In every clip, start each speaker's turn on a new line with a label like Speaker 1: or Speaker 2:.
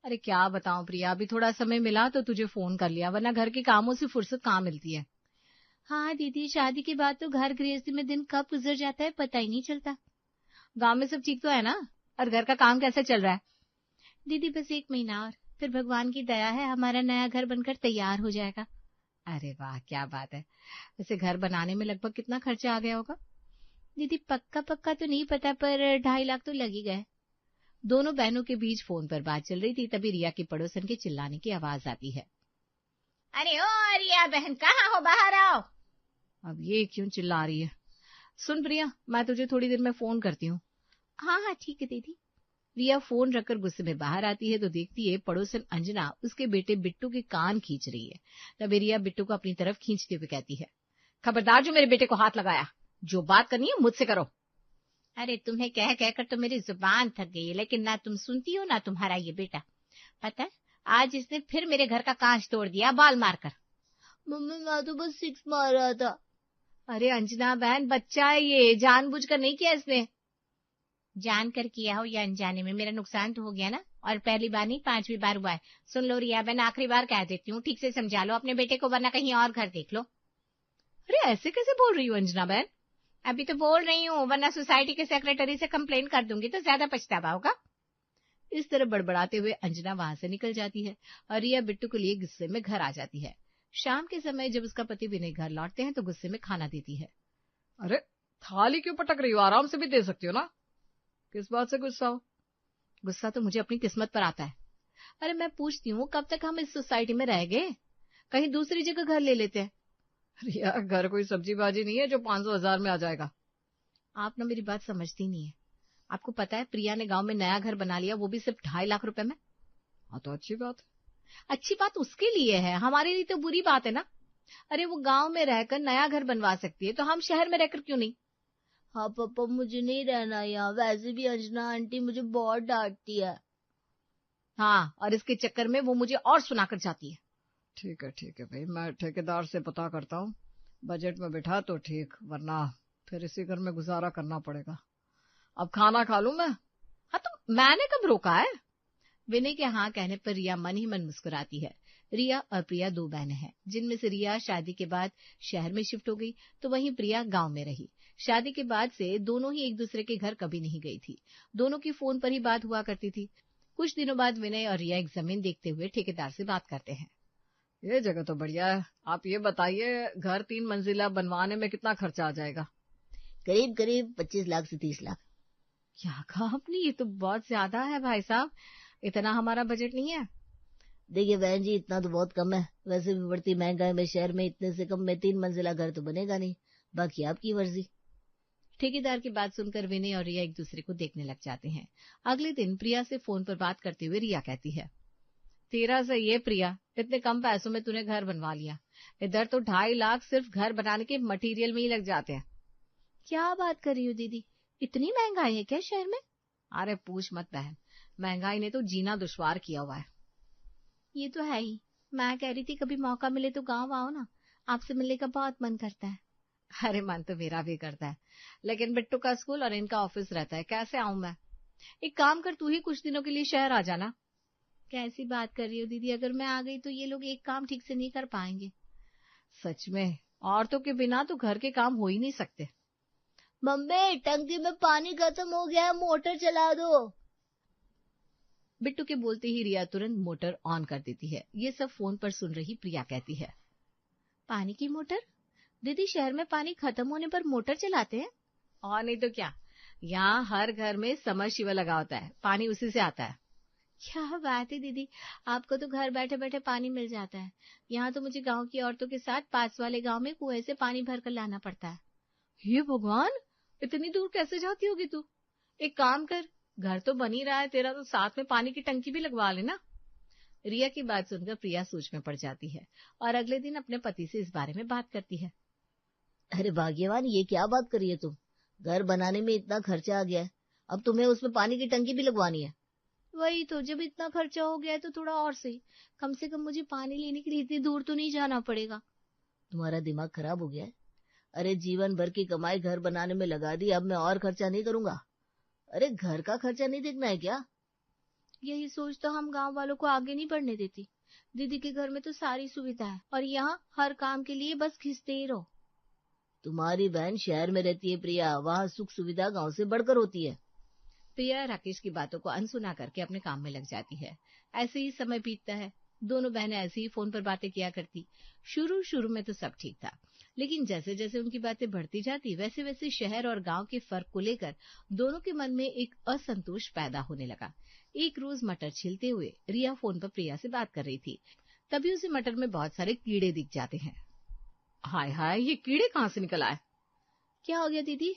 Speaker 1: अरे क्या बताऊं प्रिया, अभी थोड़ा समय मिला तो तुझे फोन कर लिया, वरना घर के कामों से फुर्सत कहाँ मिलती है।
Speaker 2: हाँ दीदी, शादी के बाद तो घर गृहस्थी में दिन कब गुजर जाता है पता ही नहीं चलता।
Speaker 1: गांव में सब ठीक तो है ना? और घर का काम कैसे चल रहा है?
Speaker 2: दीदी बस 1 महीना और, फिर भगवान की दया है हमारा नया घर बनकर तैयार हो जाएगा।
Speaker 1: अरे वाह, क्या बात है। वैसे घर बनाने में लगभग कितना खर्चा आ गया होगा?
Speaker 2: दीदी पक्का पक्का तो नहीं पता, पर 2.5 लाख तो लग ही गए।
Speaker 1: दोनों बहनों के बीच फोन पर बात चल रही थी, तभी रिया की पड़ोसन के चिल्लाने की आवाज आती है।
Speaker 2: अरे ओ रिया बहन, कहाँ हो, बाहर आओ।
Speaker 1: अब ये क्यों चिल्ला रही है? सुन प्रिया, मैं तुझे थोड़ी देर में फोन करती हूँ।
Speaker 2: हाँ हाँ ठीक है दीदी।
Speaker 1: रिया फोन रखकर गुस्से में बाहर आती है तो देखती है पड़ोसन अंजना उसके बेटे बिट्टू के कान खींच रही है। तभी रिया बिट्टू को अपनी तरफ खींचते हुए कहती है, खबरदार जो मेरे बेटे को हाथ लगाया, जो बात करनी है मुझसे करो।
Speaker 2: अरे तुम्हें कह कहकर तो मेरी जुबान थक गई है, लेकिन ना तुम सुनती हो ना तुम्हारा ये बेटा। पता है, आज इसने फिर मेरे घर का कांच तोड़ दिया बाल मारकर।
Speaker 1: मम्मी मैं तो बस 6 मार रहा था। अरे अंजना बहन, बच्चा है ये, जानबूझकर नहीं किया इसने।
Speaker 2: जानकर किया हो या अनजाने में, मेरा नुकसान तो हो गया ना, और पहली बार नहीं 5वीं बार हुआ है। सुन लो रिया बहन, आखिरी बार कह देती हूँ, ठीक से समझा लो अपने बेटे को, वरना कहीं और घर देख लो।
Speaker 1: अरे ऐसे कैसे बोल रही हो अंजना बहन?
Speaker 2: अभी तो बोल रही हूँ, वरना सोसाइटी के सेक्रेटरी से कंप्लेन कर दूंगी तो ज्यादा पछतावा होगा।
Speaker 1: इस तरह बड़बड़ाते हुए अंजना वहां से निकल जाती है और रिया बिट्टू को लिए गुस्से में घर आ जाती है। शाम के समय जब उसका पति विनय घर लौटते हैं तो गुस्से में खाना देती है। अरे थाली क्यों पटक रही हो, आराम से भी दे सकती हो ना। किस बात से गुस्सा हो? गुस्सा तो मुझे अपनी किस्मत पर आता है। अरे मैं पूछती हूँ, कब तक हम इस सोसाइटी में रह गए? कहीं दूसरी जगह घर ले लेते हैं। रिया, घर कोई सब्जी बाजी नहीं है जो 500,000 में आ जाएगा। आप ना मेरी बात समझती नहीं है। आपको पता है प्रिया ने गांव में नया घर बना लिया, वो भी सिर्फ 2.5 लाख रुपए में। हाँ तो अच्छी बात है। अच्छी बात उसके लिए है, हमारे लिए तो बुरी बात है ना। अरे वो गांव में रहकर नया घर बनवा सकती है, तो हम शहर में रहकर क्यों नहीं? हाँ पापा, मुझे नहीं रहना यहाँ, वैसे भी अंजना आंटी मुझे बहुत डांटती है। हाँ, और इसके चक्कर में वो मुझे और सुनाकर जाती है। ठीक है भाई, मैं ठेकेदार से पता करता हूँ, बजट में बिठा तो ठीक, वरना फिर इसी घर में गुजारा करना पड़ेगा। अब खाना खा लूं मैं? हाँ तो मैंने कब रोका है? विनय के हाँ कहने पर रिया मन ही मन मुस्कुराती है। रिया और प्रिया 2 बहनें हैं, जिनमें से रिया शादी के बाद शहर में शिफ्ट हो गई, तो वहीं प्रिया गांव में रही। शादी के बाद से दोनों ही एक दूसरे के घर कभी नहीं गई थी। दोनों की फोन पर ही बात हुआ करती थी। कुछ दिनों बाद विनय और रिया एक जमीन देखते हुए ठेकेदार से बात करते हैं। ये जगह तो बढ़िया है, आप ये बताइए घर 3 मंजिला बनवाने में कितना खर्चा आ जाएगा?
Speaker 2: करीब करीब 25 लाख से 30 लाख।
Speaker 1: क्या कहा आपने? ये तो बहुत ज्यादा है भाई साहब, इतना हमारा बजट नहीं है।
Speaker 2: देखिए बहन जी, इतना तो बहुत कम है, वैसे भी बढ़ती महंगाई में शहर में इतने से कम में 3 मंजिला घर तो बनेगा नहीं, बाकी आपकी मर्जी।
Speaker 1: ठेकेदार की बात सुनकर विनय और रिया एक दूसरे को देखने लग जाते हैं। अगले दिन प्रिया से फोन पर बात करते हुए रिया कहती है, तेरा सही है प्रिया, इतने कम पैसों में तूने घर बनवा लिया। इधर तो 2.5 लाख सिर्फ घर बनाने के मटेरियल में ही लग जाते हैं।
Speaker 2: क्या बात कर रही हो दीदी, इतनी महंगाई है क्या शहर में?
Speaker 1: अरे पूछ मत बहन, महंगाई ने तो जीना दुश्वार किया हुआ है।
Speaker 2: ये तो है ही। मैं कह रही थी कभी मौका मिले तो गांव आओ ना, आपसे मिलने का बहुत मन करता है।
Speaker 1: अरे मन तो मेरा भी करता है, लेकिन बिट्टू का स्कूल और इनका ऑफिस रहता है, कैसे आऊं मैं? एक काम कर, तू ही कुछ दिनों के लिए शहर आ जाना।
Speaker 2: कैसी बात कर रही हो दीदी, अगर मैं आ गई तो ये लोग एक काम ठीक से नहीं कर पाएंगे।
Speaker 1: सच में, औरतों के बिना तो घर के काम हो ही नहीं सकते।
Speaker 2: मम्मी टंकी में पानी खत्म हो गया है, मोटर चला दो।
Speaker 1: बिट्टू के बोलते ही रिया तुरंत मोटर ऑन कर देती है। ये सब फोन पर सुन रही प्रिया कहती है,
Speaker 2: पानी की मोटर? दीदी शहर में पानी खत्म होने पर मोटर चलाते हैं?
Speaker 1: और नहीं तो क्या, यहाँ हर घर में समरसीबल लगा होता है, पानी उसी से आता है।
Speaker 2: क्या बात है दीदी, आपको तो घर बैठे बैठे पानी मिल जाता है। यहाँ तो मुझे गांव की औरतों के साथ पास वाले गांव में कुएं से पानी भर कर लाना पड़ता है।
Speaker 1: हे भगवान, इतनी दूर कैसे जाती होगी तू? एक काम कर, घर तो बन ही रहा है तेरा, तो साथ में पानी की टंकी भी लगवा लेना। रिया की बात सुनकर प्रिया सोच में पड़ जाती है और अगले दिन अपने पति से इस बारे में बात करती है।
Speaker 2: अरे भाग्यवान, ये क्या बात करी है तुम? घर बनाने में इतना खर्चा आ गया है, अब तुम्हें उसमें पानी की टंकी भी लगवानी है?
Speaker 1: वही तो, जब इतना खर्चा हो गया है तो थोड़ा और सही, कम से कम मुझे पानी लेने के लिए इतनी दूर तो नहीं जाना पड़ेगा।
Speaker 2: तुम्हारा दिमाग खराब हो गया है? अरे जीवन भर की कमाई घर बनाने में लगा दी, अब मैं और खर्चा नहीं करूंगा? अरे घर का खर्चा नहीं देखना है क्या?
Speaker 1: यही सोच तो हम गांव वालों को आगे नहीं बढ़ने देती। दीदी के घर में तो सारी सुविधा है और यहाँ हर काम के लिए बस घिसते ही रहो।
Speaker 3: तुम्हारी बहन शहर में रहती है प्रिया, वहाँ सुख सुविधा गांव से बढ़कर होती है।
Speaker 1: प्रिया राकेश की बातों को अनसुना करके अपने काम में लग जाती है। ऐसे ही समय बीतता है। दोनों बहनें ऐसे ही फोन पर बातें किया करती। शुरू शुरू में तो सब ठीक था, लेकिन जैसे जैसे उनकी बातें बढ़ती जाती वैसे वैसे शहर और गांव के फर्क को लेकर दोनों के मन में एक असंतोष पैदा होने लगा। एक रोज मटर छीलते हुए रिया फोन पर प्रिया से बात कर रही थी। तभी उसे मटर में बहुत सारे कीड़े दिख जाते हैं। हाय हाय, ये कीड़े कहाँ से निकल आए? क्या हो गया दीदी?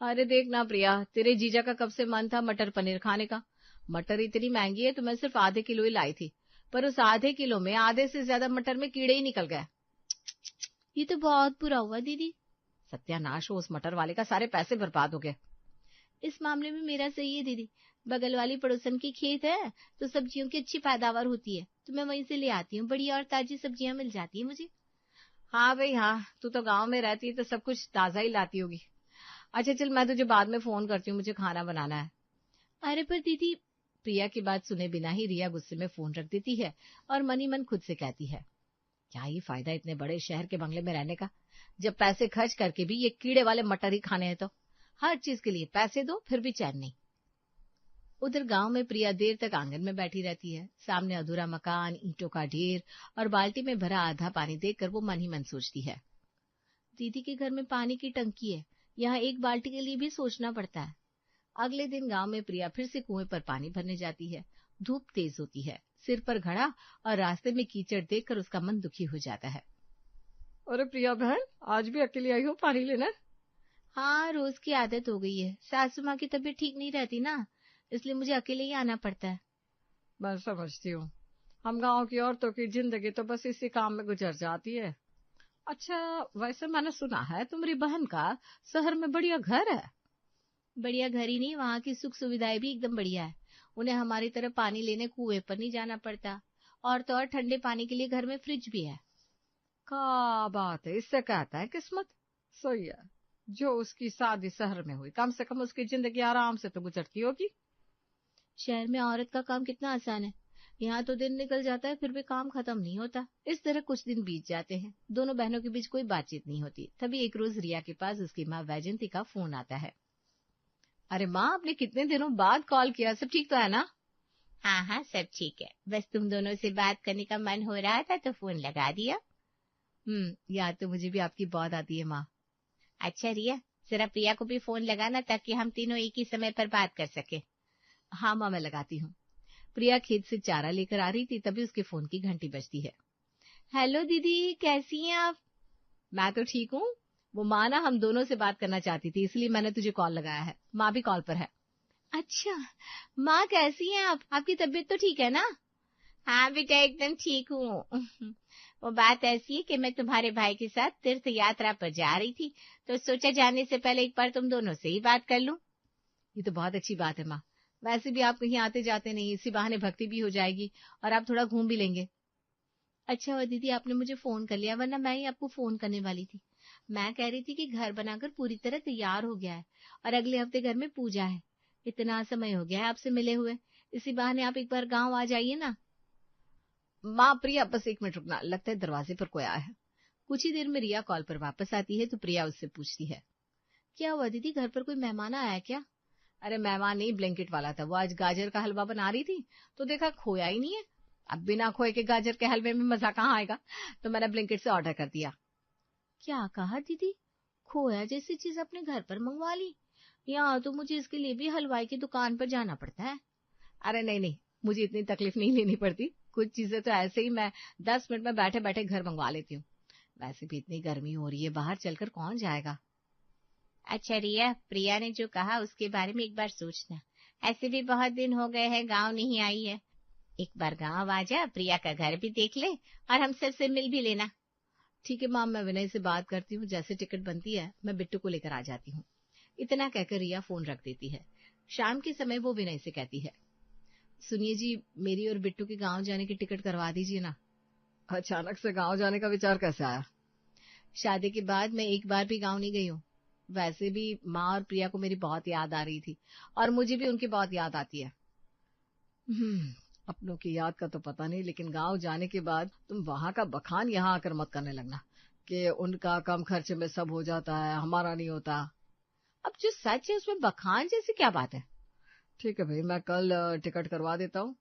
Speaker 1: अरे देख ना प्रिया, तेरे जीजा का कब से मन था मटर पनीर खाने का। मटर इतनी महंगी है तो मैं सिर्फ आधे किलो ही लाई थी, पर उस आधे किलो में आधे से ज्यादा मटर में कीड़े ही निकल गए। ये तो बहुत बुरा हुआ दीदी। सत्यानाश हो, उस मटर वाले का सारे पैसे बर्बाद हो गए। इस मामले में मेरा सही है दीदी। बगल वाली पड़ोसन की खेत है तो सब्जियों की अच्छी पैदावार होती है, तो मैं वहीं से ले आती हूँ। बढ़िया और ताजी सब्जियां मिल जाती है मुझे। हाँ भाई हाँ, तू तो गाँव में रहती है तो सब कुछ ताजा ही लाती होगी। अच्छा चल, मैं तुझे बाद में फोन करती हूँ, मुझे खाना बनाना है। अरे पर दीदी। प्रिया की बात सुने बिना ही रिया गुस्से में फोन रख देती है और मन ही मन खुद से कहती है, क्या ही फायदा इतने बड़े शहर के बंगले में रहने का, जब पैसे खर्च करके भी ये कीड़े वाले मटर ही खाने हैं। तो हर चीज के लिए पैसे दो फिर भी चैन नहीं। उधर गांव में प्रिया देर तक आंगन में बैठी रहती है। सामने अधूरा मकान, ईंटों का ढेर और बाल्टी में भरा आधा पानी देखकर वो मन ही मन सोचती है, दीदी के घर में पानी की टंकी है, यहाँ एक बाल्टी के लिए भी सोचना पड़ता है। अगले दिन गांव में प्रिया फिर से कुएं पर पानी भरने जाती है। धूप तेज होती है, सिर पर घड़ा और रास्ते में कीचड़ देखकर उसका मन दुखी हो जाता है। अरे प्रिया बहन, आज भी अकेली आई हो पानी लेने? हाँ, रोज की आदत हो गई है। सासू माँ की तबीयत ठीक नहीं रहती ना, इसलिए मुझे अकेले ही आना पड़ता है। मैं समझती हूँ, हम गांव की औरतों की जिंदगी तो बस इसी काम में गुजर जाती है। अच्छा, वैसे मैंने सुना है तुम्हारी बहन का शहर में बढ़िया घर है। बढ़िया घर ही नहीं, वहाँ की सुख सुविधाएं भी एकदम बढ़िया है। उन्हें हमारी तरह पानी लेने कुएं पर नहीं जाना पड़ता, और तो और ठंडे पानी के लिए घर में फ्रिज भी है। क्या बात है, इससे कहता है किस्मत। सही है, जो उसकी शादी शहर में हुई, कम से कम उसकी जिंदगी आराम से तो गुजरती होगी। शहर में औरत का काम कितना आसान है, यहाँ तो दिन निकल जाता है फिर भी काम खत्म नहीं होता। इस तरह कुछ दिन बीत जाते हैं। दोनों बहनों के बीच कोई बातचीत नहीं होती। तभी एक रोज रिया के पास उसकी माँ वैजंती का फोन आता है। अरे माँ, आपने कितने दिनों बाद कॉल किया, सब ठीक तो है ना?
Speaker 2: हाँ हाँ, सब ठीक है, बस तुम दोनों से बात करने का मन हो रहा था तो फोन लगा दिया।
Speaker 1: याद तो मुझे भी आपकी बहुत आती है माँ।
Speaker 2: अच्छा रिया, जरा प्रिया को भी फोन लगाना ताकि हम तीनों एक ही समय पर बात कर सके।
Speaker 1: हाँ माँ, मैं लगाती हूँ। प्रिया खेत से चारा लेकर आ रही थी, तभी उसके फोन की घंटी बजती है। हेलो दीदी, कैसी हैं आप? मैं तो ठीक हूँ। वो माँ ना हम दोनों से बात करना चाहती थी, इसलिए मैंने तुझे कॉल लगाया है। माँ भी कॉल पर है। अच्छा, माँ कैसी हैं आप? आपकी तबीयत तो ठीक है ना?
Speaker 2: हाँ बेटा, एकदम ठीक हूँ। वो बात ऐसी है कि मैं तुम्हारे भाई के साथ तीर्थ यात्रा पर जा रही थी, तो सोचा जाने से पहले एक बार तुम दोनों से ही बात कर लूं।
Speaker 1: ये तो बहुत अच्छी बात है माँ। वैसे भी आप कहीं आते जाते नहीं, इसी बहाने भक्ति भी हो जाएगी और आप थोड़ा घूम भी लेंगे। अच्छा हुआ दीदी आपने मुझे फोन कर लिया, वरना मैं ही आपको फोन करने वाली थी। मैं कह रही थी कि घर बनाकर पूरी तरह तैयार हो गया है और अगले हफ्ते घर में पूजा है। इतना समय हो गया है आपसे मिले हुए, इसी बहाने आप एक बार गाँव आ जाइए ना। माँ प्रिया, बस 1 मिनट रुकना, लगता है दरवाजे पर कोई आया है। कुछ ही देर में रिया कॉल पर वापस आती है तो प्रिया उससे पूछती है, क्या हुआ दीदी, घर पर कोई मेहमान आया है क्या? अरे मेहमान नहीं, ब्लैंकेट वाला था। वो आज गाजर का हलवा बना रही थी तो देखा खोया ही नहीं है। अब बिना खोए के गाजर के हलवे में मजा कहाँ आएगा, तो मैंने ब्लैंकेट से ऑर्डर कर दिया। क्या कहा दीदी, खोया जैसी चीज अपने घर पर मंगवा ली? यहाँ तो मुझे इसके लिए भी हलवाई की दुकान पर जाना पड़ता है। अरे नहीं नहीं, मुझे इतनी तकलीफ नहीं लेनी पड़ती। कुछ चीजें तो ऐसे ही मैं 10 मिनट में बैठे बैठे घर मंगवा लेती हूँ। वैसे भी इतनी गर्मी हो रही है, बाहर चलकर कौन जाएगा।
Speaker 2: अच्छा रिया, प्रिया ने जो कहा उसके बारे में एक बार सोचना। ऐसे भी बहुत दिन हो गए हैं गांव नहीं आई है। एक बार गांव आ जा, प्रिया का घर भी देख ले और हम सबसे मिल भी लेना।
Speaker 1: ठीक है माम, मैं विनय से बात करती हूँ, जैसे टिकट बनती है मैं बिट्टू को लेकर आ जाती हूँ। इतना कहकर रिया फोन रख देती है। शाम के समय वो विनय से कहती है, सुनिए जी, मेरी और बिट्टू के गांव जाने की टिकट करवा दीजिए ना। अचानक से गांव जाने का विचार कैसे आया? शादी के बाद मैं एक बार भी गांव नहीं गई हूँ। वैसे भी माँ और प्रिया को मेरी बहुत याद आ रही थी और मुझे भी उनकी बहुत याद आती है। अपनों की याद का तो पता नहीं, लेकिन गांव जाने के बाद तुम वहां का बखान यहाँ आकर मत करने लगना कि उनका कम खर्चे में सब हो जाता है, हमारा नहीं होता। अब जो सच है उसमें बखान जैसी क्या बात है? ठीक है भाई, मैं कल टिकट करवा देता हूँ,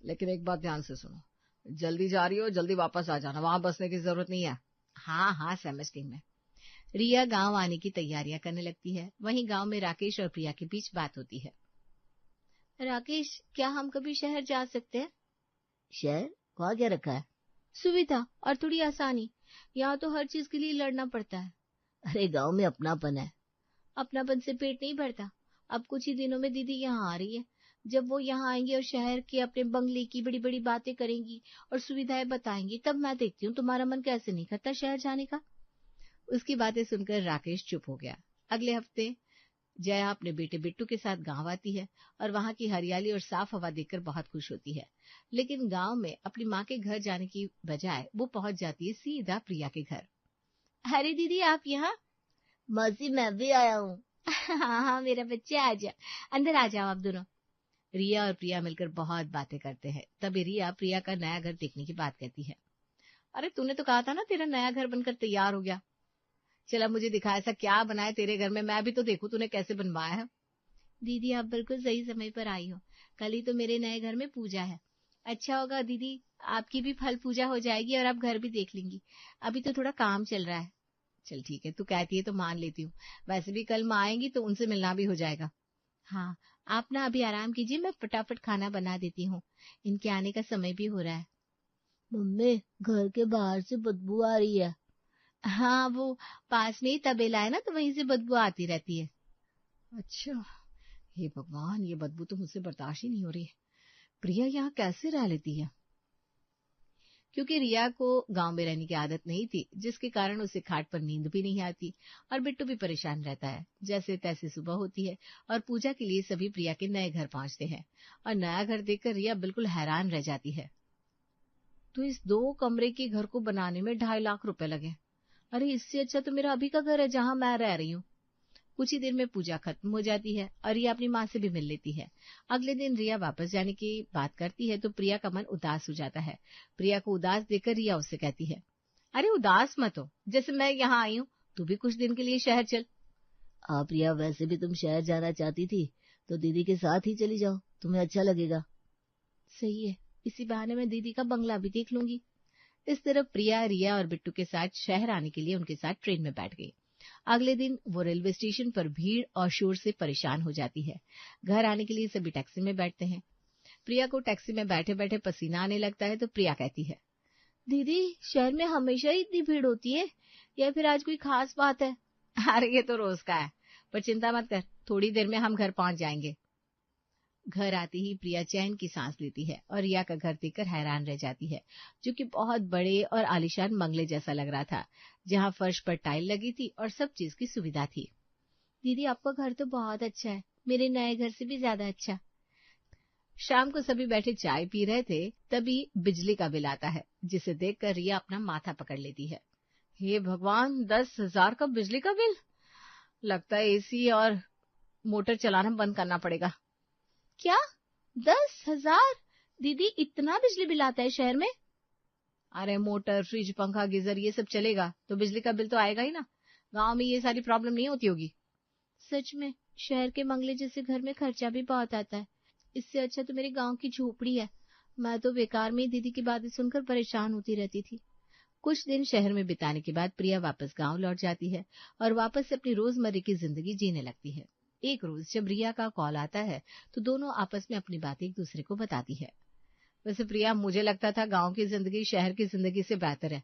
Speaker 1: लेकिन एक बात ध्यान से सुनो, जल्दी जा रही हो जल्दी वापस आ जाना, वहां बसने की जरूरत नहीं है।
Speaker 2: हाँ हाँ, समझ गई मैं। रिया गांव आने की तैयारियां करने लगती है। वहीं गांव में राकेश और प्रिया के बीच बात होती है। राकेश, क्या हम कभी शहर जा सकते हैं?
Speaker 3: शहर? वहाँ क्या रखा है?
Speaker 2: सुविधा और थोड़ी आसानी। यहाँ तो हर चीज के लिए लड़ना पड़ता है।
Speaker 3: अरे गांव में अपनापन है।
Speaker 2: अपनापन से पेट नहीं भरता। अब कुछ ही दिनों में दीदी यहाँ आ रही है। जब वो यहाँ आएंगी और शहर के अपने बंगले की बड़ी बड़ी बातें करेंगी और सुविधाएं बताएंगी, तब मैं देखती हूँ तुम्हारा मन कैसे नहीं करता शहर जाने का। उसकी बातें सुनकर राकेश चुप हो गया। अगले हफ्ते जया अपने बेटे बिट्टू के साथ गांव आती है और वहां की हरियाली और साफ हवा देखकर बहुत खुश होती है। लेकिन गांव में अपनी माँ के घर जाने की बजाय वो पहुंच जाती है सीधा प्रिया के घर। अरे दीदी, आप यहाँ?
Speaker 3: मौसी, मैं भी आया हूँ।
Speaker 2: हाँ हाँ मेरा बच्चा, आ जा, अंदर आ जाओ आप दोनों। रिया और प्रिया मिलकर बहुत बातें करते हैं। तभी रिया प्रिया का नया घर देखने की बात कहती है। अरे तूने तो कहा था ना तेरा नया घर बनकर तैयार हो गया, चला मुझे दिखा ऐसा क्या बनाया तेरे घर में, मैं भी तो देखूं तूने कैसे बनवाया है। दीदी, आप बिल्कुल सही समय पर आई हो। कल ही तो मेरे नए घर में पूजा है। अच्छा होगा दीदी, आपकी भी फल पूजा हो जाएगी और आप घर भी देख लेंगी। अभी तो थोड़ा काम चल रहा है। चल ठीक है, तू कहती है तो मान लेती हूँ। वैसे भी कल माँ आएंगी तो उनसे मिलना भी हो जाएगा। हाँ, आप ना अभी आराम कीजिए, मैं फटाफट खाना बना देती हूँ। इनके आने का समय भी हो रहा है।
Speaker 3: मम्मी, घर के बाहर से बदबू आ रही है।
Speaker 2: हाँ, वो पास में ही तबेला है ना, तो वहीं से बदबू आती रहती है।
Speaker 1: अच्छा, हे भगवान, ये बदबू तो मुझसे बर्दाश्त ही नहीं हो रही है। प्रिया यहाँ कैसे रह लेती है?
Speaker 2: क्योंकि रिया को गांव में रहने की आदत नहीं थी, जिसके कारण उसे खाट पर नींद भी नहीं आती और बिट्टू भी परेशान रहता है। जैसे तैसे सुबह होती है और पूजा के लिए सभी प्रिया के नए घर पहुंचते हैं और नया घर देखकर रिया बिल्कुल हैरान रह जाती है। तो इस 2 कमरे के घर को बनाने में 2.5 लाख रुपए लगे। अरे इससे अच्छा तो मेरा अभी का घर है जहां मैं रह रही हूँ। कुछ ही देर में पूजा खत्म हो जाती है और रिया अपनी माँ से भी मिल लेती है। अगले दिन रिया वापस जाने की बात करती है तो प्रिया का मन उदास हो जाता है। प्रिया को उदास देखकर रिया उससे कहती है, अरे उदास मत हो, जैसे मैं यहाँ आई हूँ, तू भी कुछ दिन के लिए शहर चल।
Speaker 3: प्रिया, वैसे भी तुम शहर जाना चाहती थी तो दीदी के साथ ही चली जाओ, तुम्हें अच्छा लगेगा।
Speaker 2: सही है, इसी बहाने मैं दीदी का बंगला भी देख लूंगी। इस तरह प्रिया, रिया और बिट्टू के साथ शहर आने के लिए उनके साथ ट्रेन में बैठ गई। अगले दिन वो रेलवे स्टेशन पर भीड़ और शोर से परेशान हो जाती है। घर आने के लिए सभी टैक्सी में बैठते हैं। प्रिया को टैक्सी में बैठे बैठे पसीना आने लगता है तो प्रिया कहती है, दीदी शहर में हमेशा ही इतनी भीड़ होती है या फिर आज कोई खास बात है? अरे ये तो रोज का है, पर चिंता मत कर, थोड़ी देर में हम घर पहुंच जाएंगे। घर आते ही प्रिया चैन की सांस लेती है और रिया का घर देखकर हैरान रह जाती है, जो कि बहुत बड़े और आलीशान बंगले जैसा लग रहा था, जहां फर्श पर टाइल लगी थी और सब चीज की सुविधा थी। दीदी आपका घर तो बहुत अच्छा है, मेरे नए घर से भी ज्यादा अच्छा। शाम को सभी बैठे चाय पी रहे थे, तभी बिजली का बिल आता है, जिसे देखकर रिया अपना माथा पकड़ लेती है। हे भगवान, 10,000 का बिजली का बिल! लगता है एसी और मोटर चलाना बंद करना पड़ेगा। क्या 10,000? दीदी इतना बिजली बिल आता है शहर में? अरे मोटर, फ्रिज, पंखा, गीजर ये सब चलेगा तो बिजली का बिल तो आएगा ही ना। गांव में ये सारी प्रॉब्लम नहीं होती होगी। सच में शहर के बंगले जैसे घर में खर्चा भी बहुत आता है। इससे अच्छा तो मेरे गांव की झोपड़ी है। मैं तो बेकार में दीदी की बातें सुनकर परेशान होती रहती थी। कुछ दिन शहर में बिताने के बाद प्रिया वापस गांव लौट जाती है और वापस से अपनी रोजमर्रा की जिंदगी जीने लगती है। एक रोज जब रिया का कॉल आता है तो दोनों आपस में अपनी बातें एक दूसरे को बताती है। वैसे प्रिया, मुझे लगता था गांव की जिंदगी शहर की जिंदगी से बेहतर है,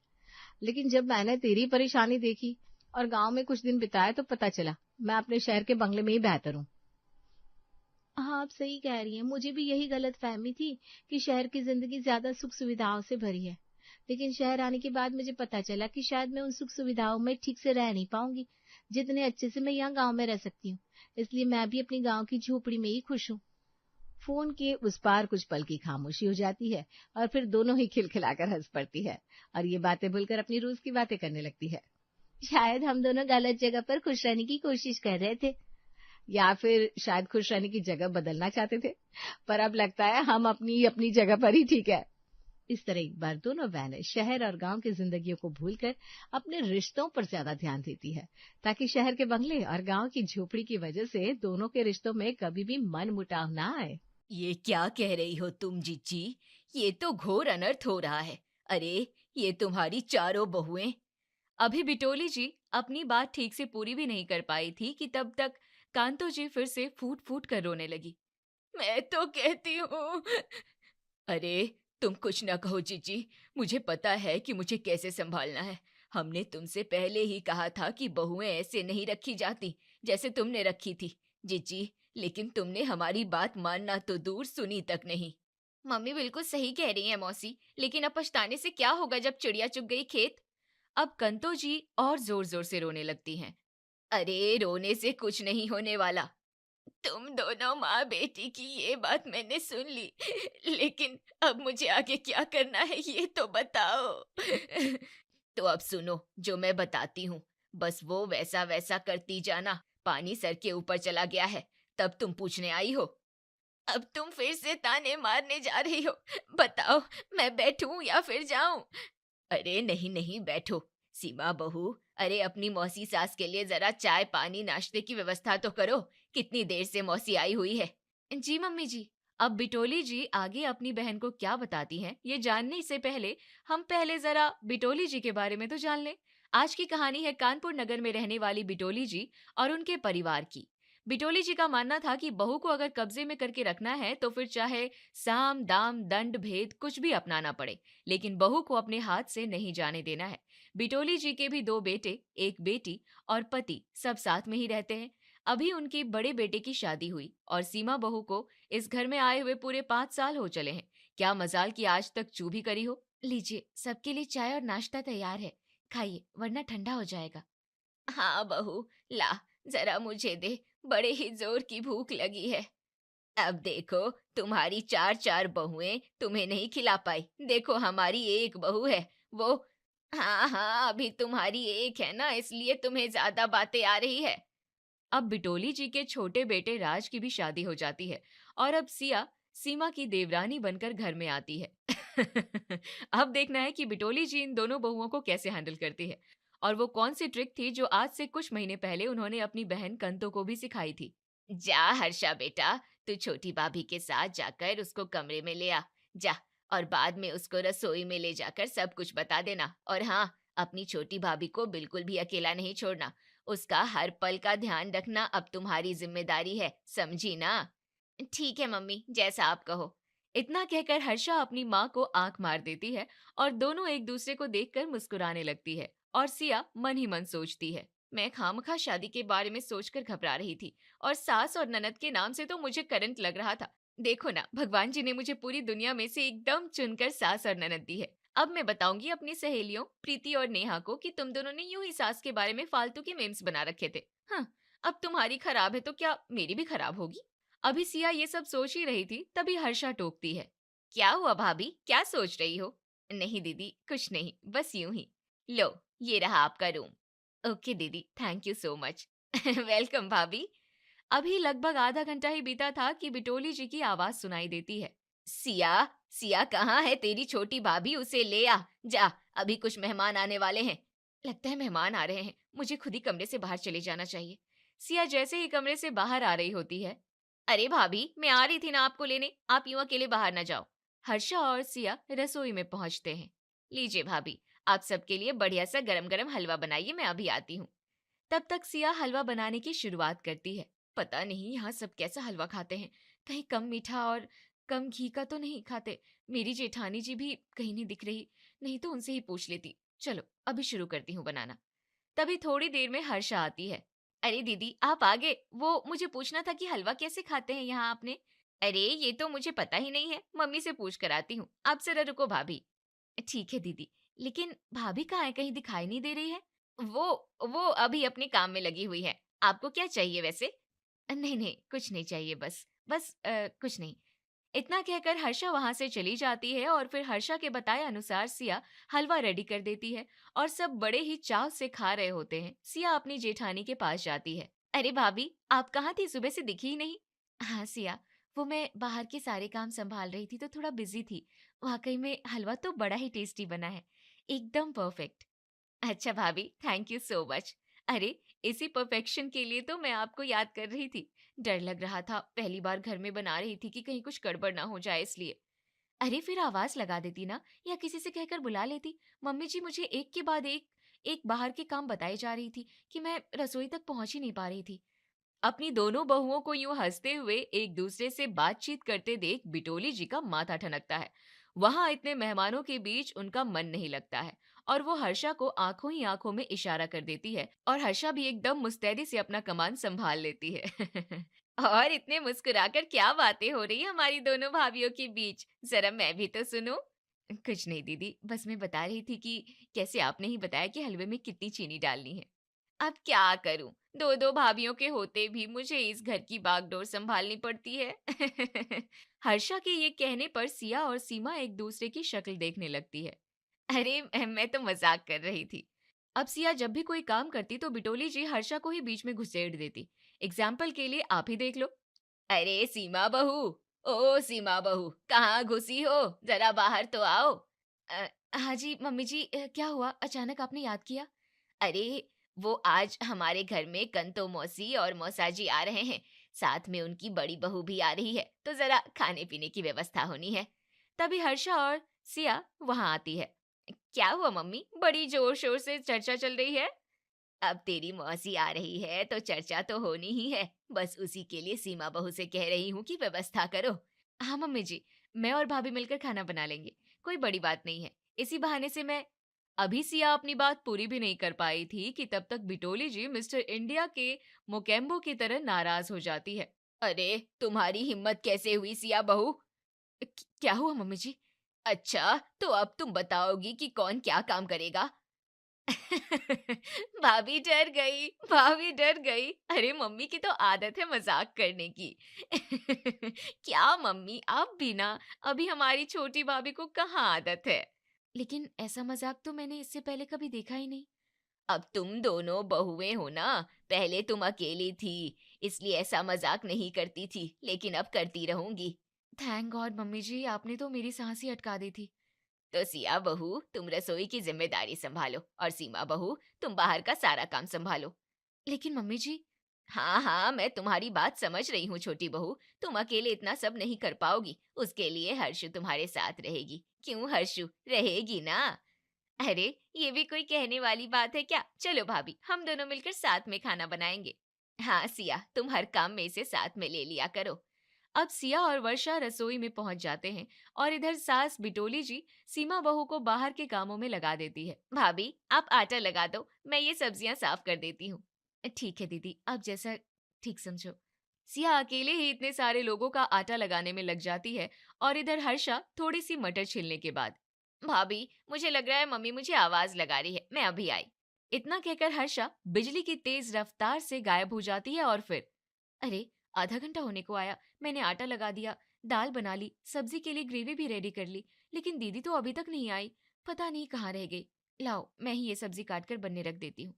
Speaker 2: लेकिन जब मैंने तेरी परेशानी देखी और गांव में कुछ दिन बिताए तो पता चला मैं अपने शहर के बंगले में ही बेहतर हूँ। हाँ, आप सही कह रही हैं, मुझे भी यही गलत फहमी थी कि शहर की जिंदगी ज्यादा सुख सुविधाओं से भरी है, लेकिन शहर आने के बाद मुझे पता चला कि शायद मैं उन सुख सुविधाओं में ठीक से रह नहीं पाऊंगी जितने अच्छे से मैं यहाँ गांव में रह सकती हूँ। इसलिए मैं भी अपनी गांव की झोपड़ी में ही खुश हूँ। फोन के उस पार कुछ पल की खामोशी हो जाती है और फिर दोनों ही खिलखिलाकर हंस पड़ती है और ये बातें भूलकर अपनी रोज की बातें करने लगती है। शायद हम दोनों गलत जगह पर खुश रहने की कोशिश कर रहे थे।
Speaker 1: या फिर शायद खुश रहने की जगह बदलना चाहते थे, पर अब लगता है हम अपनी अपनी जगह पर ही ठीक है। इस तरह एक बार दोनों बहनें शहर और गांव की जिंदगियों को भूलकर अपने रिश्तों पर ज्यादा ध्यान देती है, ताकि शहर के बंगले और गांव की झोपड़ी की वजह से दोनों के रिश्तों में कभी भी मन मुटाव ना आए।
Speaker 4: ये क्या कह रही हो तुम जीजी? ये तो घोर अनर्थ हो रहा है। अरे, ये तुम्हारी चारों बहुएं। अभी बिटोली जी अपनी बात ठीक से पूरी भी नहीं कर पाई थी कि तब तक कांतो जी फिर से फूट फूट कर रोने लगी। मैं तो कहती हूँ। अरे, तुम कुछ ना कहो जीजी, मुझे पता है कि मुझे कैसे संभालना है। हमने तुमसे पहले ही कहा था कि बहुएं ऐसे नहीं रखी जाती जैसे तुमने रखी थी जीजी, लेकिन तुमने हमारी बात मानना तो दूर सुनी तक नहीं। मम्मी बिल्कुल सही कह रही है मौसी, लेकिन अब पछताने से क्या होगा जब चिड़िया चुग गई खेत। अब कंतो जी और जोर जोर से रोने लगती हैं। अरे, रोने से कुछ नहीं होने वाला। तुम दोनों माँ बेटी की ये बात मैंने सुन ली, लेकिन अब मुझे आगे क्या करना है ये तो बताओ। तो अब सुनो जो मैं बताती हूँ, बस वो वैसा वैसा करती जाना। पानी सर के ऊपर चला गया है, तब तुम पूछने आई हो। अब तुम फिर से ताने मारने जा रही हो। बताओ, मैं बैठूं या फिर जाऊं? अरे नहीं नहीं, बैठो। सीमा बहू, अरे अपनी मौसी सास के लिए जरा चाय पानी नाश्ते की व्यवस्था तो करो। कितनी देर से मौसी आई हुई है। जी मम्मी जी। अब बिटोली जी आगे अपनी बहन को क्या बताती हैं, ये जानने से पहले हम पहले जरा बिटोली जी के बारे में तो जान लें। आज की कहानी है कानपुर नगर में रहने वाली बिटोली जी और उनके परिवार की। बिटोली जी का मानना था कि बहू को अगर कब्जे में करके रखना है तो फिर चाहे साम दाम दंड भेद कुछ भी अपनाना पड़े, लेकिन बहू को अपने हाथ से नहीं जाने देना है। बिटोली जी के भी 2 बेटे, 1 बेटी और पति सब साथ में ही रहते हैं। अभी उनके बड़े बेटे की शादी हुई और सीमा बहू को इस घर में आए हुए पूरे 5 साल हो चले हैं। क्या मजाल कि आज तक चू भी करी हो। लीजिए, सबके लिए चाय और नाश्ता तैयार है, खाइए वरना ठंडा हो जाएगा। हाँ बहू, ला जरा मुझे दे, बड़े ही जोर की भूख लगी है। अब देखो, तुम्हारी 4 बहुएं तुम्हें नहीं खिला पाई, देखो हमारी एक बहू है वो। हाँ हाँ, अभी तुम्हारी एक है ना, इसलिए तुम्हें ज्यादा बातें आ रही है। अब बिटोली जी के छोटे बेटे राज की भी शादी हो जाती है और अब सिया सीमा की देवरानी बनकर घर में आती है। अब देखना है कि बिटोली जी इन दोनों बहुओं को कैसे हैंडल करती है और वो कौन सी ट्रिक थी जो आज से कुछ महीने पहले उन्होंने अपनी बहन कंतो को भी सिखाई थी। जा हर्षा बेटा, तू छोटी भाभी के साथ जाकर उसको कमरे में ले आ, जा, और बाद में उसको रसोई में ले जाकर सब कुछ बता देना। और हाँ, अपनी छोटी भाभी को बिल्कुल भी अकेला नहीं छोड़ना, उसका हर पल का ध्यान रखना अब तुम्हारी जिम्मेदारी है, समझी ना? ठीक है मम्मी, जैसा आप कहो। इतना कहकर हर्षा अपनी माँ को आंख मार देती है और दोनों एक दूसरे को देखकर मुस्कुराने लगती है और सिया मन ही मन सोचती है, मैं खामखा शादी के बारे में सोचकर घबरा रही थी और सास और ननद के नाम से तो मुझे करंट लग रहा था। देखो ना, भगवान जी ने मुझे पूरी दुनिया में से एकदम चुनकर सास और ननद दी है। अब मैं बताऊंगी अपनी सहेलियों प्रीति और नेहा को कि तुम दोनों ने यूं ही सास के बारे में फालतू के मेम्स बना रखे थे। हाँ, अब तुम्हारी खराब है तो क्या मेरी भी खराब होगी? अभी सिया ये सब सोच ही रही थी, तभी हर्षा टोकती है। क्या हुआ भाभी, क्या सोच रही हो? नहीं दीदी, कुछ नहीं, बस यूं ही। लो, ये रहा आपका रूम। ओके दीदी, thank you so much. Welcome भाभी। अभी लगभग आधा घंटा ही बीता था कि बिटोली जी की आवाज सुनाई देती है। सिया, सिया कहाँ है तेरी छोटी भाभी, उसे ले आ, जा, अभी कुछ मेहमान आने वाले हैं। लगता है मेहमान आ रहे हैं, मुझे खुद ही कमरे से बाहर चले जाना चाहिए। सिया जैसे ही कमरे से बाहर आ रही होती है, अरे भाभी, मैं आ रही थी ना आपको लेने, आप यूं अकेले बाहर ना जाओ। हर्षा और सिया रसोई में पहुंचते हैं। लीजिए भाभी, आप सबके लिए बढ़िया सा गरम गरम हलवा बनाइए, मैं अभी आती हूँ। तब तक सिया हलवा बनाने की शुरुआत करती है। पता नहीं यहाँ सब कैसा हलवा खाते हैं, कहीं कम मीठा और कम घी का तो नहीं खाते। मेरी जेठानी जी भी कहीं नहीं दिख रही, नहीं तो उनसे ही पूछ लेती। चलो अभी शुरू करती हूँ बनाना। तभी थोड़ी देर में हर्षा आती है। अरे दीदी, आप आ गए, वो मुझे पूछना था कि हलवा कैसे खाते हैं यहाँ आपने। अरे ये तो मुझे पता ही नहीं है, मम्मी से पूछ कर आती हूँ, आप जरा रुको भाभी। ठीक है दीदी, लेकिन भाभी कहाँ है, कहीं दिखाई नहीं दे रही है। वो अभी अपने काम में लगी हुई है। आपको क्या चाहिए वैसे? नहीं नहीं, कुछ नहीं चाहिए, बस कुछ नहीं। इतना कहकर हर्षा वहां से चली जाती है और फिर हर्षा के बताए अनुसार सिया हलवा रेडी कर देती है और सब बड़े ही चाव से खा रहे होते हैं। सिया अपनी जेठानी के पास जाती है। अरे भाभी, आप कहाँ थी? सुबह से दिखी ही नहीं। हाँ सिया, वो मैं बाहर के सारे काम संभाल रही थी तो थोड़ा बिजी थी। वाकई में हलवा तो बड़ा ही टेस्टी बना है, एकदम परफेक्ट। अच्छा भाभी, थैंक यू सो मच। अरे, इसी परफेक्शन के लिए तो मैं आपको याद कर रही थी। डर लग रहा था, पहली बार घर में बना रही थी कि कहीं कुछ गड़बड़ ना हो जाए इसलिए। अरे फिर आवाज लगा देती ना, या किसी से कहकर बुला लेती। मम्मी जी मुझे एक के बाद एक एक बाहर के काम बताई जा रही थी कि मैं रसोई तक पहुंच ही नहीं पा रही थी। अपनी दोनों बहुओं को यूं हंसते हुए एक दूसरे से बातचीत करते देख बिटोली जी का माथा ठनकता है। वहां इतने मेहमानों के बीच उनका मन नहीं लगता है, और वो हर्षा को आंखों ही आंखों में इशारा कर देती है, और हर्षा भी एकदम मुस्तैदी से अपना कमान संभाल लेती है। और इतने मुस्कुराकर क्या बातें हो रही है हमारी दोनों भाभियों के बीच, जरा मैं भी तो सुनूं। कुछ नहीं दीदी, बस मैं बता रही थी कि कैसे आपने ही बताया कि हलवे में कितनी चीनी डालनी है। अब क्या करूं, दो दो भाभियों के होते भी मुझे इस घर की बागडोर संभालनी पड़ती है। हर्षा के ये कहने पर सिया और सीमा एक दूसरे की शक्ल देखने लगती है। अरे मैं तो मजाक कर रही थी। अब सिया जब भी कोई काम करती तो बिटोली जी हर्षा को ही बीच में घुसेड़ देती। एग्जाम्पल के लिए आप ही देख लो। अरे सीमा बहू, ओ सीमा बहू, कहाँ घुसी हो, जरा बाहर तो आओ। हाँ जी मम्मी जी, क्या हुआ, अचानक आपने याद किया? अरे वो आज हमारे घर में कंतो मौसी और मौसाजी आ रहे हैं, साथ में उनकी बड़ी बहू भी आ रही है, तो जरा खाने पीने की व्यवस्था होनी है। तभी हर्षा और सिया वहां आती है। क्या हुआ मम्मी, बड़ी जोर शोर से चर्चा चल रही है? अब तेरी मौसी आ रही है तो चर्चा तो होनी ही है, बस उसी के लिए सीमा बहू से कह रही हूँ कि व्यवस्था करो। हाँ मम्मी जी, मैं और भाभी मिलकर खाना बना लेंगे, कोई बड़ी बात नहीं है। इसी बहाने से मैं अभी सिया अपनी बात पूरी भी नहीं कर पाई थी कि तब तक बिटोली जी मिस्टर इंडिया के मोकेम्बो की तरह नाराज हो जाती है। अरे तुम्हारी हिम्मत कैसे हुई सिया बहू? क्या हुआ मम्मी जी? अच्छा, तो अब तुम बताओगी कि कौन क्या काम करेगा? भाभी डर गई, भाभी डर गई। अरे मम्मी की तो आदत है मजाक करने की। क्या मम्मी, आप भी ना, अभी हमारी छोटी भाभी को कहाँ आदत है। लेकिन ऐसा मजाक तो मैंने इससे पहले कभी देखा ही नहीं। अब तुम दोनों बहुएं हो ना, पहले तुम अकेली थी, इसलिए ऐसा मजाक नहीं करती थी, लेकिन अब करती रहूंगी। थैंक गॉड मम्मी जी, आपने तो मेरी सांस ही अटका दी थी। तो सिया बहू तुम रसोई की जिम्मेदारी संभालो, और सीमा बहू तुम बाहर का सारा काम संभालो। लेकिन मम्मी जी। हाँ हाँ, मैं तुम्हारी बात समझ रही हूँ छोटी बहू, तुम अकेले इतना सब नहीं कर पाओगी, उसके लिए हर्षु तुम्हारे साथ रहेगी। क्यों हर्षु, रहेगी ना? अरे ये भी कोई कहने वाली बात है क्या? चलो भाभी, हम दोनों मिलकर साथ में खाना बनाएंगे। हाँ सिया, तुम हर काम में इसे साथ में ले लिया करो। अब सिया और वर्षा रसोई में पहुंच जाते हैं, और इधर सास बिटोली जी सीमा बहू को बाहर के कामों में लगा देती है। भाभी आप आटा लगा दो, मैं ये सब्जियां साफ कर देती हूँ। ठीक है दीदी, आप जैसा ठीक समझो। सिया अकेले ही इतने सारे लोगों का आटा लगाने में लग जाती है, और इधर हर्षा थोड़ी सी मटर छीलने के बाद। भाभी मुझे लग रहा है मम्मी मुझे आवाज लगा रही है, मैं अभी आई। इतना कहकर हर्षा बिजली की तेज रफ्तार से गायब हो जाती है, और फिर अरे आधा घंटा होने को आया, मैंने आटा लगा दिया, दाल बना ली, सब्जी के लिए ग्रेवी भी रेडी कर ली, लेकिन दीदी तो अभी तक नहीं आई, पता नहीं कहाँ रह गई। लाओ मैं ही ये सब्जी काट कर बनने रख देती हूँ।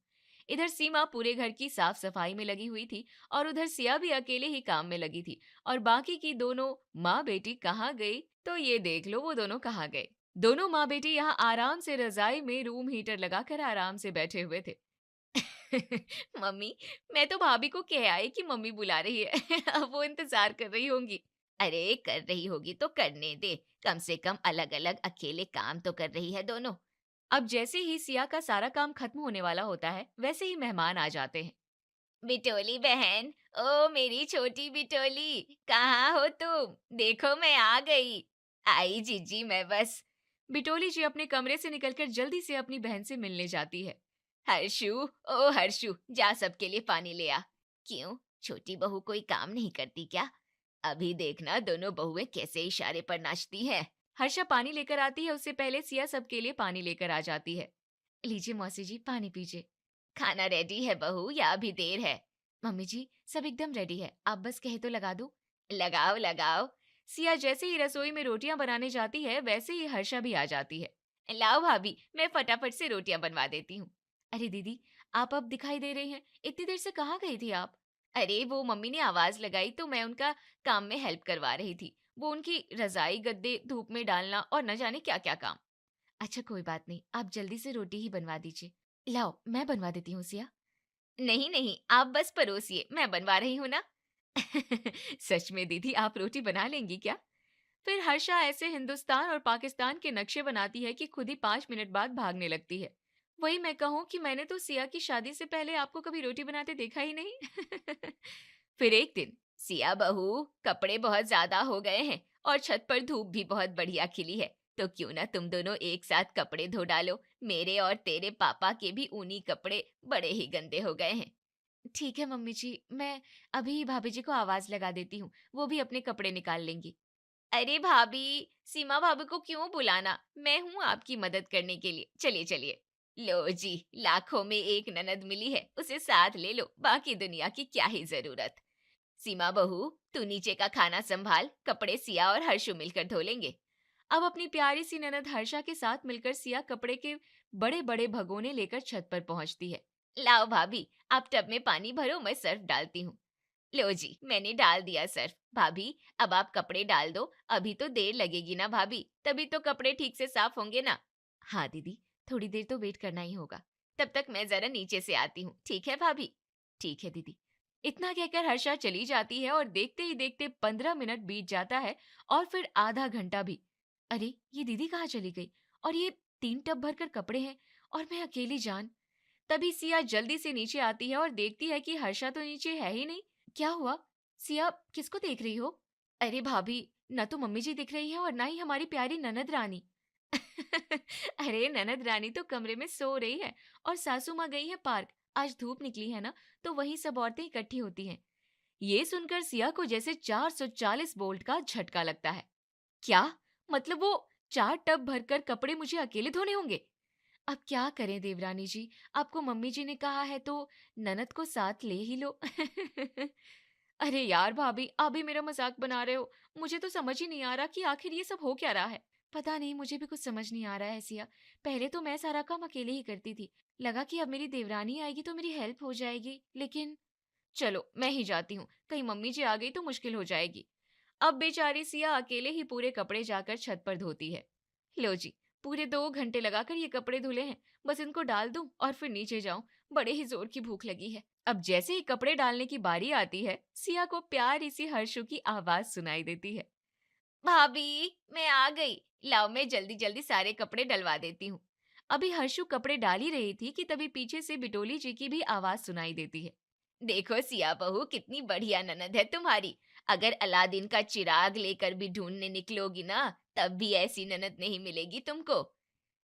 Speaker 4: इधर सीमा पूरे घर की साफ सफाई में लगी हुई थी, और उधर सिया भी अकेले ही काम में लगी थी, और बाकी की दोनों माँ बेटी कहाँ गई, तो ये देख लो वो दोनों कहाँ गए। दोनों माँ बेटी यहाँ आराम से रजाई में रूम हीटर लगाकर आराम से बैठे हुए थे। मम्मी, मैं तो भाभी को कह आई कि मम्मी बुला रही है। अब वो इंतजार कर रही होंगी। अरे कर रही होगी तो करने दे, कम से कम अलग अलग अकेले काम तो कर रही है दोनों। अब जैसे ही सिया का सारा काम खत्म होने वाला होता है, वैसे ही मेहमान आ जाते हैं। बिटोली बहन, ओ मेरी छोटी बिटोली, कहाँ हो तुम? देखो मैं आ गई। आई जीजी मैं बस। बिटोली जी अपने कमरे से निकलकर जल्दी से अपनी बहन से मिलने जाती है। हर्षु, ओ हर्षु, जा सबके लिए पानी ले आ। क्यों, छोटी बहू कोई काम नहीं करती क्या? अभी देखना दोनों बहुएं कैसे इशारे पर नाचती हैं। हर्षा पानी लेकर आती है, उससे पहले सिया सबके लिए पानी लेकर आ जाती है। लीजिए मौसी जी, पानी पीजिए। खाना रेडी है बहू, या अभी देर है? मम्मी जी सब एकदम रेडी है, आप बस कहे तो लगा दो। लगाओ लगाओ। सिया जैसे ही रसोई में रोटियां बनाने जाती है, वैसे ही हर्षा भी आ जाती है। लाओ भाभी, मैं फटाफट से रोटियां बनवा देती हूँ। अरे दीदी, आप अब दिखाई दे रही हैं, इतनी देर से कहाँ गई थी आप? अरे वो मम्मी ने आवाज लगाई तो मैं उनका काम में हेल्प करवा रही थी। वो उनकी रजाई गद्दे धूप में डालना और न जाने क्या क्या काम। अच्छा कोई बात नहीं, आप जल्दी से रोटी ही बनवा दीजिए। लाओ मैं बनवा देती हूँ सिया। नहीं नहीं, आप बस परोसिए, मैं बनवा रही हूँ ना। सच में दीदी आप रोटी बना लेंगी क्या? फिर हर्षा ऐसे हिंदुस्तान और पाकिस्तान के नक्शे बनाती है कि खुद ही 5 मिनट बाद भागने लगती है। वही मैं कहूँ कि मैंने तो सिया की शादी से पहले आपको कभी रोटी बनाते देखा ही नहीं। फिर एक दिन, सिया बहू कपड़े बहुत ज्यादा हो गए हैं और छत पर धूप भी बहुत बढ़िया खिली है, तो क्यों ना तुम दोनों एक साथ कपड़े धो डालो। मेरे और तेरे पापा के भी ऊनी कपड़े बड़े ही गंदे हो गए हैं। ठीक है मम्मी जी, मैं अभी भाभी जी को आवाज लगा देती हूँ, वो भी अपने कपड़े निकाल लेंगी। अरे भाभी, सीमा भाभी को क्यों बुलाना, मैं हूँ आपकी मदद करने के लिए। चलिए चलिए। लो जी, लाखों में एक ननद मिली है, उसे साथ ले लो, बाकी दुनिया की क्या ही जरूरत। सीमा बहू, तू नीचे का खाना संभाल, कपड़े सिया और हर्षु मिलकर धो लेंगे। अब अपनी प्यारी सी ननद हर्षा के साथ मिलकर सिया कपड़े के बड़े बड़े भगोने लेकर छत पर पहुंचती है। लाओ भाभी, आप टब में पानी भरो, मैं सर्फ डालती हूँ। लो जी, मैंने डाल दिया सर्फ। भाभी, अब आप कपड़े डाल दो, अभी तो देर लगेगी ना भाभी, तभी तो कपड़े ठीक से साफ होंगे ना। हाँ दीदी, थोड़ी देर तो वेट करना ही होगा, तब तक मैं जरा नीचे से आती हूँ, ठीक है भाभी? ठीक है दीदी। इतना कहकर हर्षा चली जाती है और देखते ही देखते 15 मिनट बीत जाता है और फिर आधा घंटा भी। अरे ये दीदी कहाँ चली गई? और ये 3 टब भरकर कपड़े हैं और मैं अकेली जान। तभी सिया जल्दी से नीचे आती है और देखती है कि हर्षा तो नीचे है ही नहीं। क्या हुआ सिया, किसको देख रही हो? अरे भाभी, न तो मम्मी जी दिख रही है और ना ही हमारी प्यारी ननद रानी। अरे ननद रानी तो कमरे में सो रही है और सासू माँ गई है पार्क। आज धूप निकली है ना, तो वहीं सब औरतें इकट्ठी होती हैं। ये सुनकर सिया को जैसे 440 वोल्ट का झटका लगता है। क्या मतलब, वो 4 टब भरकर कपड़े मुझे अकेले धोने होंगे? अब क्या करें देवरानी जी, आपको मम्मी जी ने कहा है तो ननद को साथ ले ही लो। अरे यार भाभी, आप भी मेरा मजाक बना रहे हो। मुझे तो समझ ही नहीं आ रहा कि आखिर ये सब हो क्या रहा है। पता नहीं, मुझे भी कुछ समझ नहीं आ रहा है सिया। पहले तो मैं सारा काम अकेले ही करती थी, लगा कि अब मेरी देवरानी आएगी तो मेरी हेल्प हो जाएगी, लेकिन चलो मैं ही जाती हूँ, कहीं मम्मी जी आ गई तो मुश्किल हो जाएगी। अब बेचारी सिया अकेले ही पूरे कपड़े जाकर छत पर धोती है। लो जी, पूरे 2 घंटे लगाकर ये कपड़े धुले हैं, बस इनको डाल दूं और फिर नीचे जाऊं, बड़े ही जोर की भूख लगी है। अब जैसे ही कपड़े डालने की बारी आती है, सिया को प्यारी सी हर्षु की आवाज सुनाई देती है। भाभी, मैं आ गई, लाओ मैं जल्दी जल्दी सारे कपड़े डलवा देती हूँ। अभी हर्षु कपड़े डाल ही रही थी कि तभी पीछे से बिटोली जी की भी आवाज सुनाई देती है। देखो सिया बहू, कितनी बढ़िया ननद है तुम्हारी। अगर अलादीन का चिराग लेकर भी ढूंढने निकलोगी ना, तब भी ऐसी ननद नहीं मिलेगी तुमको।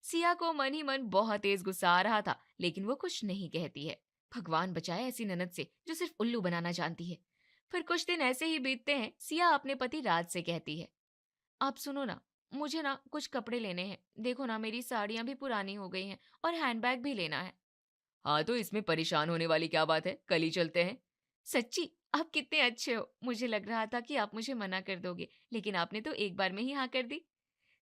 Speaker 4: सिया को मन ही मन बहुत तेज गुस्सा आ रहा था, लेकिन वो कुछ नहीं कहती है। भगवान बचाए ऐसी ननद से जो सिर्फ उल्लू बनाना जानती है। फिर कुछ दिन ऐसे ही बीतते हैं। सिया अपने पति राज से कहती है, आप सुनो ना, मुझे ना कुछ कपड़े लेने हैं। देखो ना, मेरी साड़ियां भी पुरानी हो गई हैं और हैंडबैग भी लेना है। हाँ तो इसमें परेशान होने वाली क्या बात है, कल ही चलते हैं। सच्ची, आप कितने अच्छे हो। मुझे लग रहा था कि आप मुझे मना कर दोगे, लेकिन आपने तो एक बार में ही हाँ कर दी।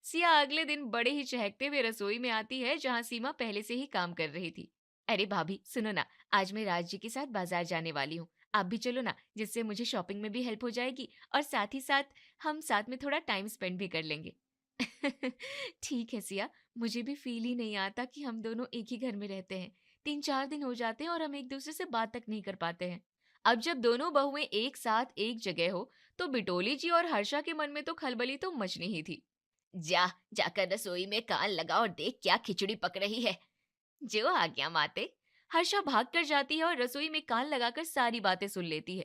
Speaker 4: सिया अगले दिन बड़े ही चहकते हुए रसोई में आती है, जहाँ सीमा पहले से ही काम कर रही थी। अरे भाभी सुनो ना, आज मैं राज जी के साथ बाजार जाने वाली हूँ, आप भी चलो ना, जिससे मुझे शॉपिंग में भी हेल्प हो जाएगी और साथ ही साथ हम साथ में थोड़ा टाइम स्पेंड भी कर लेंगे। ठीक है सिया, मुझे भी फील ही नहीं आता कि हम दोनों एक ही घर में रहते हैं। 3-4 दिन हो जाते हैं और हम एक दूसरे से बात तक नहीं कर पाते हैं। अब जब दोनों बहुएं एक साथ एक जगह हो, तो बिटोली जी और हर्षा के मन में तो खलबली तो मचनी ही थी। जाकर रसोई में कान लगा और देख क्या खिचड़ी पक रही है। जो आज्ञा माते। हर्षा भाग कर जाती है और रसोई में कान लगाकर सारी बातें सुन लेती है।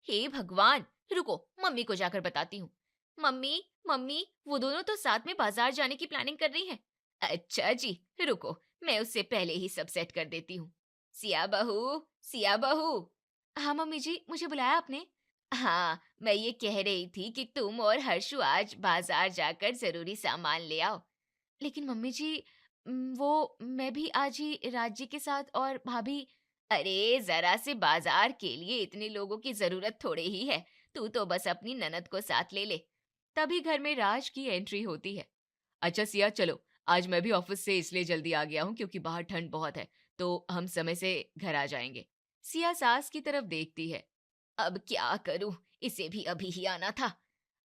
Speaker 4: हे भगवान, रुको, मम्मी को जाकर बताती हूँ। मम्मी मम्मी, वो दोनों तो साथ में बाजार जाने की प्लानिंग कर रही हैं। अच्छा जी, रुको, मैं उससे पहले ही सब सेट कर देती हूँ। सिया बहू, सिया बहू। हाँ मम्मी जी, मुझे बुलाया आपने? हाँ, मैं ये कह रही थी कि तुम और हर्षु आज बाजार जाकर जरूरी सामान ले आओ। लेकिन मम्मी जी, वो मैं भी आज ही राज जी के साथ और भाभी। अरे जरा से बाजार के लिए इतने लोगों की जरूरत थोड़े ही है, तू तो बस अपनी ननद को साथ ले ले। तभी घर में राज की एंट्री होती है। अच्छा सिया चलो, आज मैं भी ऑफिस से इसलिए जल्दी आ गया हूँ क्योंकि बाहर ठंड बहुत है, तो हम समय से घर आ जाएंगे। सिया सास की तरफ देखती है। अब क्या करूं, इसे भी अभी ही आना था।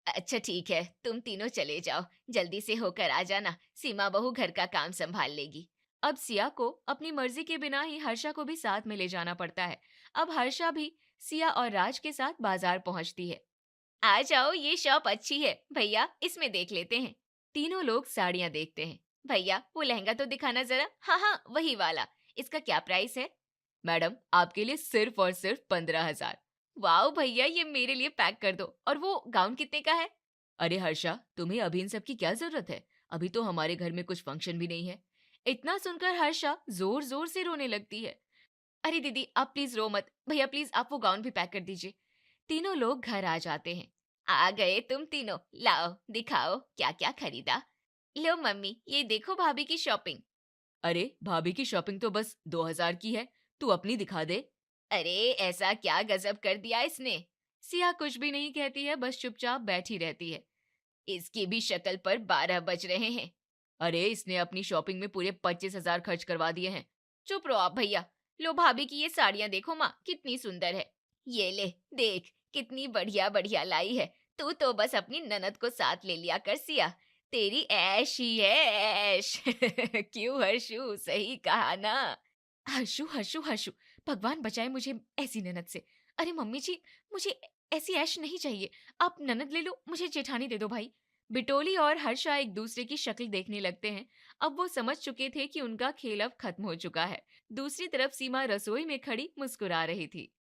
Speaker 4: अच्छा ठीक है, तुम तीनों चले जाओ, जल्दी से होकर आ जाना, सीमा बहू घर का काम संभाल लेगी। अब सिया को अपनी मर्जी के बिना ही हर्षा को भी साथ में ले जाना पड़ता है। अब हर्षा भी सिया और राज के साथ बाजार पहुंचती है। आ जाओ, ये शॉप अच्छी है भैया, इसमें देख लेते हैं। तीनों लोग साड़ियां देखते हैं। भैया वो लहंगा तो दिखाना जरा। हाँ हाँ वही वाला, इसका क्या प्राइस है? मैडम आपके लिए सिर्फ और सिर्फ 15,000। वाओ भैया, ये मेरे लिए पैक कर दो। और वो गाउन कितने का है? अरे हर्षा, तुम्हें अभी इन सब की क्या जरूरत है? अभी तो हमारे घर में कुछ फंक्शन भी नहीं है। इतना सुनकर हर्षा जोर जोर से रोने लगती है। अरे दीदी आप प्लीज रो मत, भैया प्लीज आप वो गाउन भी पैक कर दीजिए। तीनों लोग घर आ जाते हैं। आ गए तुम तीनों, लाओ दिखाओ क्या क्या खरीदा। लो मम्मी, ये देखो भाभी की शॉपिंग। अरे भाभी की शॉपिंग तो बस 2,000 की है, तू अपनी दिखा दे। अरे ऐसा क्या गजब कर दिया इसने? सिया कुछ भी नहीं कहती है, बस चुपचाप बैठी रहती है। इसकी भी शक्ल पर 12 बज रहे हैं। अरे इसने अपनी शॉपिंग में पूरे 25,000 खर्च करवा दिए हैं। चुप रहो आप भैया। लो भाभी की ये साड़ियां देखो माँ, कितनी सुंदर है। ये ले देख, कितनी बढ़िया बढ़िया लाई है। तू तो बस अपनी ननद को साथ ले लिया कर सिया, तेरी ऐश ही है ऐश। क्यों हर्षु, सही कहा ना? हर्षु हर्षु हर्षु, भगवान बचाए मुझे ऐसी ननद से। अरे मम्मी जी, मुझे ऐसी ऐश नहीं चाहिए, आप ननद ले लो, मुझे जेठानी दे दो भाई। बिटोली और हर्षा एक दूसरे की शक्ल देखने लगते हैं। अब वो समझ चुके थे कि उनका खेल अब खत्म हो चुका है। दूसरी तरफ सीमा रसोई में खड़ी मुस्कुरा रही थी।